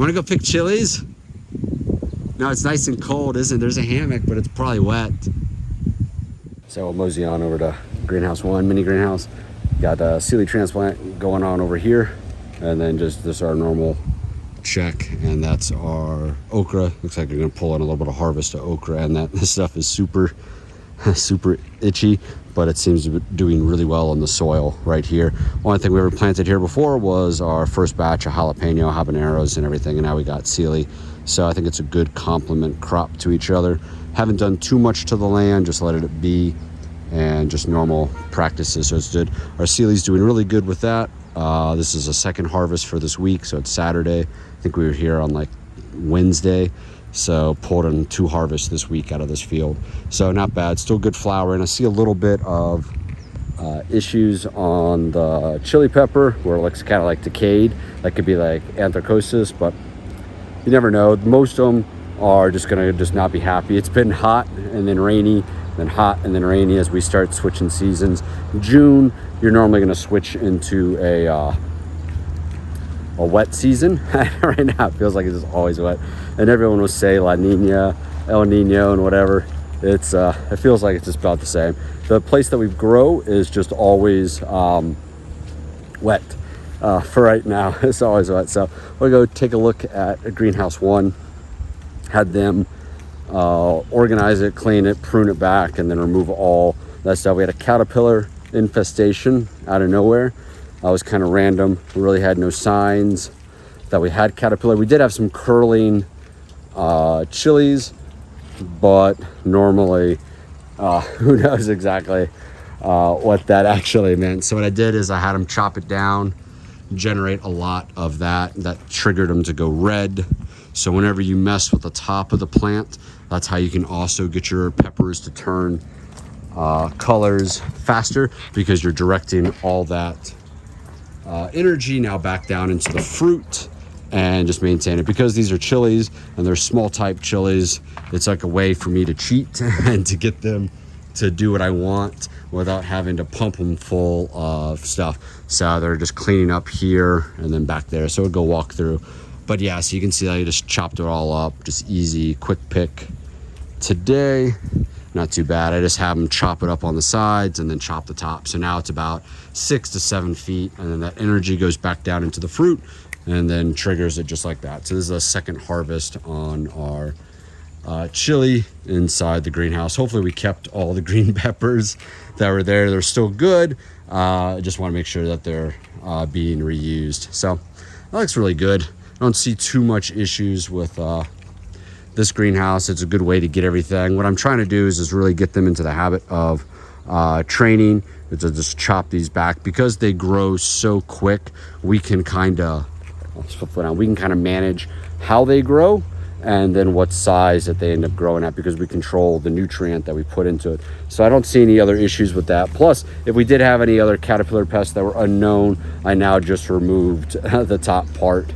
Want to go pick chilies? No, it's nice and cold, isn't it? There's a hammock, but it's probably wet. So we'll mosey on over to greenhouse 1, mini greenhouse. Got a Sili transplant going on over here. And then just this our normal check. And that's our okra. Looks like we're gonna pull in a little bit of harvest of okra, and that this stuff is super itchy, but it seems to be doing really well in the soil right here. One thing we ever planted here before was our first batch of jalapeno, habaneros and everything, and now we got Sili. So I think it's a good complement crop to each other. Haven't done too much to the land, just let it be, and just normal practices. So it's good. Our Sili's doing really good with that. This is a second harvest for this week, so it's Saturday. I think we were here on like Wednesday. So pulled in 2 harvests this week out of this field. So not bad, still good flower. And I see a little bit of issues on the chili pepper where it looks kind of like decayed. That could be like anthracosis, but you never know. Most of them are just gonna not be happy. It's been hot and then rainy, then hot and then rainy as we start switching seasons. June, you're normally gonna switch into a wet season. Right now it feels like it's just always wet, and everyone will say La Nina, El Nino and whatever. It feels like it's just about the same. The place that we grow is just always wet. For right now it's always wet. So we'll go take a look at greenhouse 1. Had them organize it, clean it, prune it back, and then remove all that stuff. We had a caterpillar infestation out of nowhere. Was kind of random. We really had no signs that we had caterpillar. We did have some curling chilies, but normally who knows exactly what that actually meant. So what I did is I had them chop it down, generate a lot of that triggered them to go red. So whenever you mess with the top of the plant, that's how you can also get your peppers to turn colors faster, because you're directing all that energy now back down into the fruit and just maintain it. Because these are chilies and they're small type chilies, it's like a way for me to cheat and to get them to do what I want without having to pump them full of stuff. So they're just cleaning up here and then back there. So we'll go walk through. But yeah, so you can see that I just chopped it all up, just easy, quick pick today. Not too bad. I just have them chop it up on the sides and then chop the top. So now it's about 6 to 7 feet, and then that energy goes back down into the fruit and then triggers it just like that. So this is a second harvest on our chili inside the greenhouse. Hopefully we kept all the green peppers that were there. They're still good. I just want to make sure that they're being reused. So that looks really good. I don't see too much issues with this greenhouse. It's a good way to get everything. What I'm trying to do is really get them into the habit of training, to just chop these back. Because they grow so quick, we can kind of manage how they grow and then what size that they end up growing at, because we control the nutrient that we put into it. So I don't see any other issues with that. Plus, if we did have any other caterpillar pests that were unknown, I now just removed the top part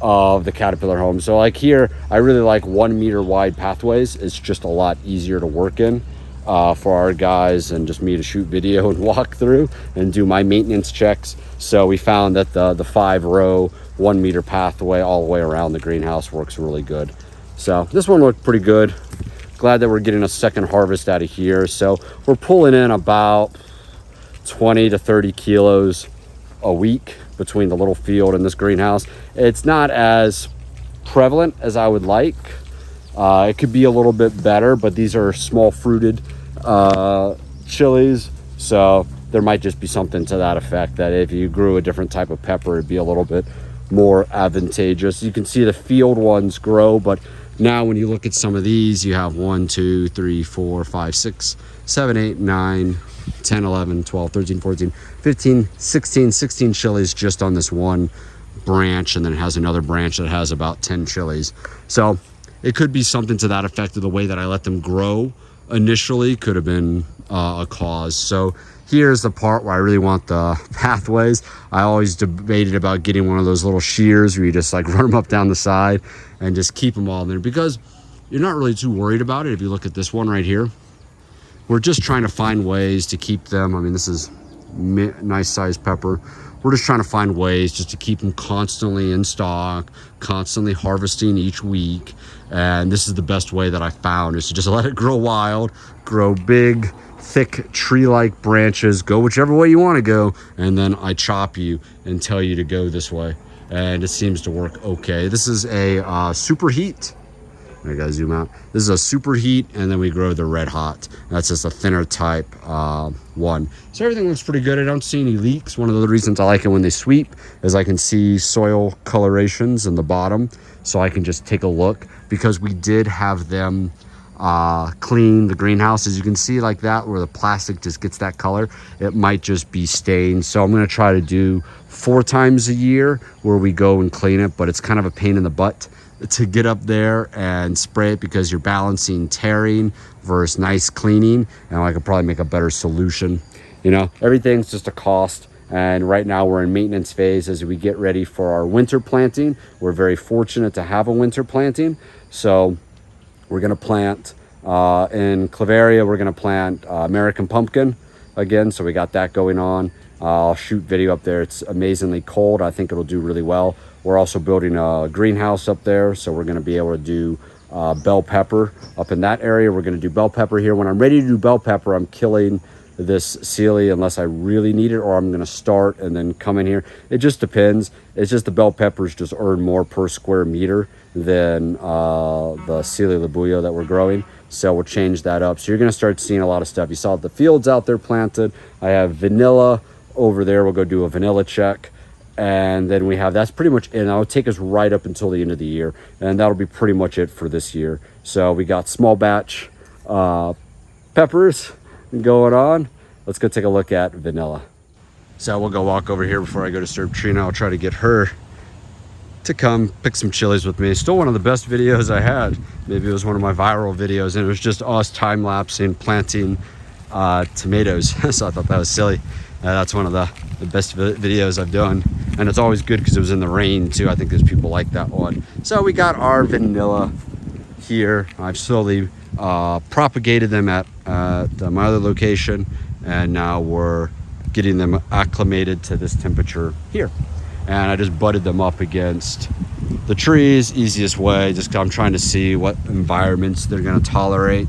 of the caterpillar home. So like here, I really like 1 meter wide pathways. It's just a lot easier to work in for our guys and just me to shoot video and walk through and do my maintenance checks. So we found that the 5-row 1 meter pathway all the way around the greenhouse works really good. So this one looked pretty good. Glad that we're getting a second harvest out of here. So we're pulling in about 20 to 30 kilos a week between the little field and this greenhouse. It's not as prevalent as I would like. It could be a little bit better, but these are small fruited chilies, so there might just be something to that effect, that if you grew a different type of pepper, it'd be a little bit more advantageous. You can see the field ones grow, but now when you look at some of these, you have 1, 2, 3, 4, 5, 6, 7, 8, 9, 10, 11, 12, 13, 14, 15, 16 chilies just on this one branch, and then it has another branch that has about 10 chilies. So it could be something to that effect, of the way that I let them grow initially could have been a cause. So here's the part where I really want the pathways. I always debated about getting one of those little shears where you just like run them up down the side and just keep them all there, because you're not really too worried about it. If you look at this one right here, we're just trying to find ways to keep them. I mean, this is nice sized pepper. we're just trying to find ways just to keep them constantly in stock, constantly harvesting each week. And this is the best way that I found, is to just let it grow wild, grow big, thick tree-like branches, go whichever way you want to go, and then I chop you and tell you to go this way. And it seems to work okay. This is a super heat. I gotta zoom out. This is a super heat, and then we grow the red hot. That's just a thinner type one. So everything looks pretty good. I don't see any leaks. One of the reasons I like it when they sweep is I can see soil colorations in the bottom, so I can just take a look, because we did have them clean the greenhouse. As you can see, like that, where the plastic just gets that color, it might just be stained. So I'm going to try to do 4 times a year where we go and clean it, but it's kind of a pain in the butt to get up there and spray it, because you're balancing tearing versus nice cleaning, and I could probably make a better solution. You know, everything's just a cost. And right now we're in maintenance phase as we get ready for our winter planting. We're very fortunate to have a winter planting. So we're going to plant in Clavaria, we're going to plant American pumpkin again. So we got that going on. I'll shoot video up there. It's amazingly cold. I think it'll do really well. We're also building a greenhouse up there, so we're going to be able to do bell pepper up in that area. We're going to do bell pepper here. When I'm ready to do bell pepper, I'm killing this Sili unless I really need it, or I'm going to start and then come in here. It just depends. It's just the bell peppers just earn more per square meter than the Sili Labuyo that we're growing. So we'll change that up. So you're going to start seeing a lot of stuff. You saw the fields out there planted. I have vanilla over there. We'll go do a vanilla check. And then we have, that's pretty much it. And that'll take us right up until the end of the year. And that'll be pretty much it for this year. So we got small batch peppers going on. Let's go take a look at vanilla. So we'll go walk over here before I go to serve Trina. I'll try to get her to come pick some chilies with me. Still one of the best videos I had. Maybe it was one of my viral videos, and it was just us time-lapsing planting tomatoes. So I thought that was silly. That's one of the best videos I've done, and it's always good because it was in the rain too. I think there's people like that one. So we got our vanilla here. I've slowly propagated them at my other location, and now we're getting them acclimated to this temperature here. And I just butted them up against the trees, easiest way, just 'cause I'm trying to see what environments they're gonna tolerate.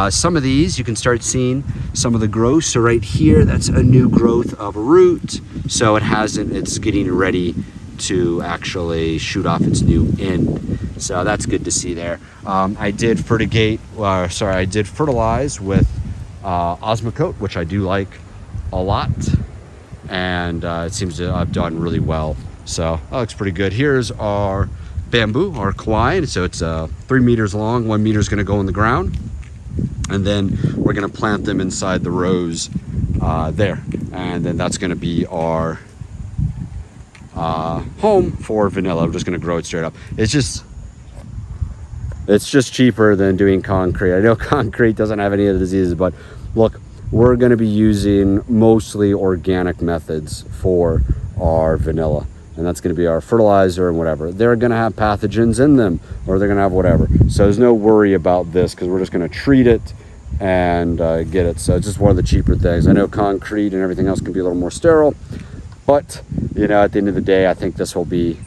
Some of these, you can start seeing some of the growth. So right here, that's a new growth of a root. So it's getting ready to actually shoot off its new end. So that's good to see there. I did fertilize with Osmocote, which I do like a lot. And it seems to have done really well. So that looks pretty good. Here's our bamboo, our cayenne. So it's 3 meters long. 1 meter is going to go in the ground, and then we're going to plant them inside the rows there. And then that's going to be our home for vanilla. We're just going to grow it straight up. It's just cheaper than doing concrete. I know concrete doesn't have any of the diseases, but look, we're going to be using mostly organic methods for our vanilla. And that's going to be our fertilizer and whatever. They're going to have pathogens in them, or they're going to have whatever. So there's no worry about this, because we're just going to treat it and get it. So it's just one of the cheaper things. I know concrete and everything else can be a little more sterile, but you know, at the end of the day, I think this will be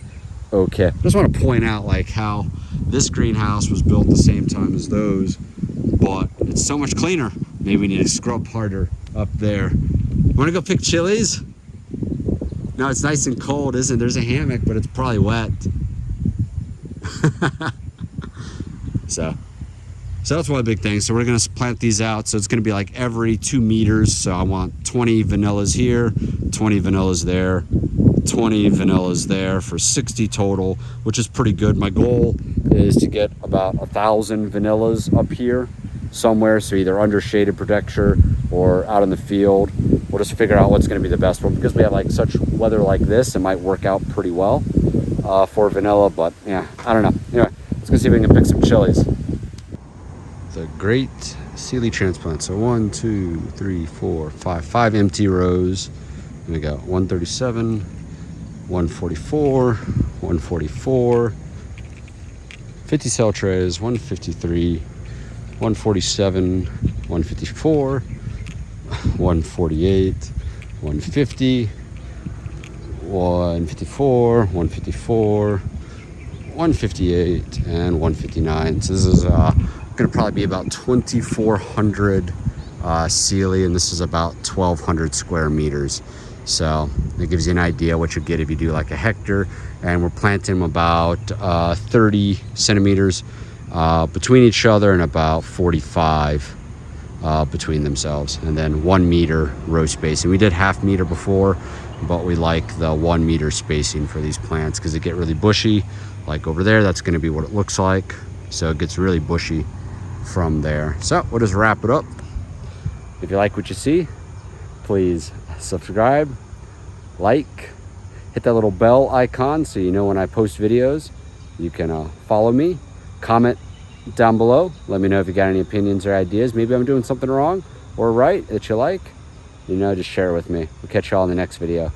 okay. I just want to point out like how this greenhouse was built the same time as those, but it's so much cleaner. Maybe we need to scrub harder up there. Want to go pick chilies? No, it's nice and cold, isn't it? There's a hammock, but it's probably wet. So that's one of the big things. So we're going to plant these out. So it's going to be like every 2 meters. So I want 20 vanillas here, 20 vanillas there, 20 vanillas there for 60 total, which is pretty good. My goal is to get about 1,000 vanillas up here somewhere. So either under shaded protection or out in the field. We'll just figure out what's going to be the best one, because we have like such weather like this. It might work out pretty well for vanilla, but yeah, I don't know. Anyway, let's go see if we can pick some chilies. It's a great Sili transplant. So 1, 2, 3, 4, 5 empty rows. And we got 137, 144, 144, 50 cell trays, 153, 147, 154, 148, 150, 154, 154, 158, and 159. So this is gonna probably be about 2,400 Sili, and this is about 1,200 square meters. So it gives you an idea what you get if you do like a hectare. And we're planting them about 30 centimeters between each other and about 45 between themselves, and then 1 meter row spacing. We did half meter before, but we like the 1 meter spacing for these plants because they get really bushy. Like over there, that's going to be what it looks like. So it gets really bushy from there. So we'll just wrap it up. If you like what you see, please subscribe, like, hit that little bell icon so you know when I post videos. You can follow me, comment down below, let me know if you got any opinions or ideas. Maybe I'm doing something wrong or right that you like, just share it with me. We'll catch you all in the next video.